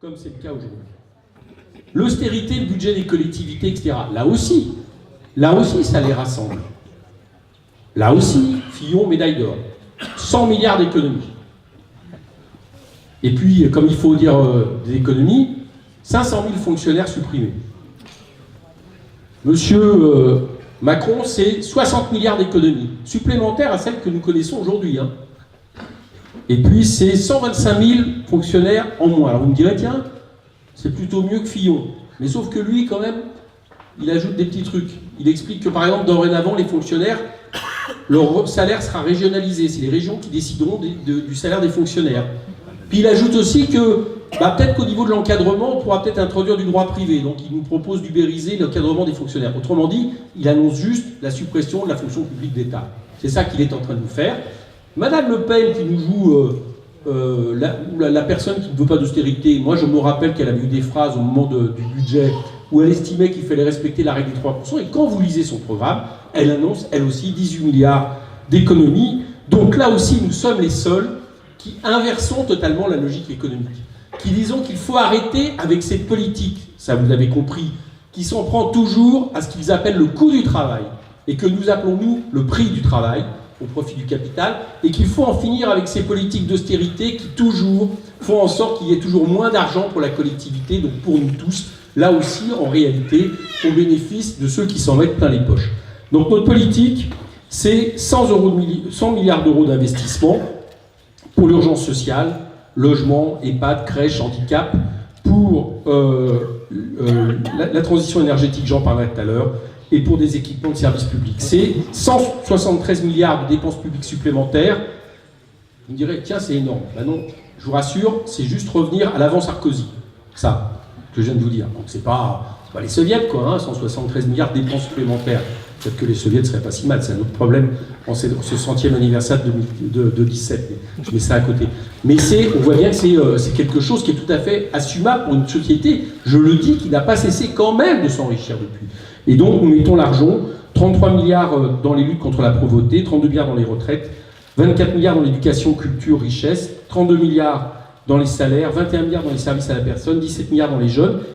comme c'est le cas aujourd'hui. L'austérité, le budget des collectivités, etc. Là aussi, ça les rassemble. Là aussi, Fillon, médaille d'or. 100 milliards d'économies. Et puis, comme il faut dire des économies, 500 000 fonctionnaires supprimés. Monsieur Macron, c'est 60 milliards d'économies, supplémentaires à celles que nous connaissons aujourd'hui. Hein. Et puis, c'est 125 000 fonctionnaires en moins. Alors vous me direz, tiens, c'est plutôt mieux que Fillon. Mais sauf que lui, quand même, il ajoute des petits trucs. Il explique que, par exemple, dorénavant, les fonctionnaires, leur salaire sera régionalisé. C'est les régions qui décideront du salaire des fonctionnaires. Puis il ajoute aussi que peut-être qu'au niveau de l'encadrement, on pourra peut-être introduire du droit privé. Donc il nous propose d'ubériser l'encadrement des fonctionnaires. Autrement dit, il annonce juste la suppression de la fonction publique d'État. C'est ça qu'il est en train de nous faire. Madame Le Pen qui nous joue la personne qui ne veut pas d'austérité, moi je me rappelle qu'elle avait eu des phrases au moment du budget où elle estimait qu'il fallait respecter la règle des 3%. Et quand vous lisez son programme, elle annonce elle aussi 18 milliards d'économies. Donc là aussi, nous sommes les seuls qui inversons totalement la logique économique, qui disons qu'il faut arrêter avec cette politique, ça vous l'avez compris, qui s'en prend toujours à ce qu'ils appellent le coût du travail, et que nous appelons, nous, le prix du travail, au profit du capital, et qu'il faut en finir avec ces politiques d'austérité qui toujours font en sorte qu'il y ait toujours moins d'argent pour la collectivité, donc pour nous tous, là aussi, en réalité, au bénéfice de ceux qui s'en mettent plein les poches. Donc notre politique, c'est 100 milliards d'euros d'investissement, pour l'urgence sociale, logement, EHPAD, crèche, handicap, pour la transition énergétique, j'en parlerai tout à l'heure, et pour des équipements de services publics. C'est 173 milliards de dépenses publiques supplémentaires. Vous me direz, tiens, c'est énorme. Ben non, je vous rassure, c'est juste revenir à l'avant Sarkozy. Ça, que je viens de vous dire. Donc c'est pas les soviets, quoi, hein, 173 milliards de dépenses supplémentaires. Peut-être que les soviets ne seraient pas si mal, c'est un autre problème en ce 100e anniversaire de 2017, mais je mets ça à côté. Mais on voit bien que c'est quelque chose qui est tout à fait assumable pour une société, je le dis, qui n'a pas cessé quand même de s'enrichir depuis. Et donc nous mettons l'argent, 33 milliards dans les luttes contre la pauvreté, 32 milliards dans les retraites, 24 milliards dans l'éducation, culture, richesse, 32 milliards dans les salaires, 21 milliards dans les services à la personne, 17 milliards dans les jeunes,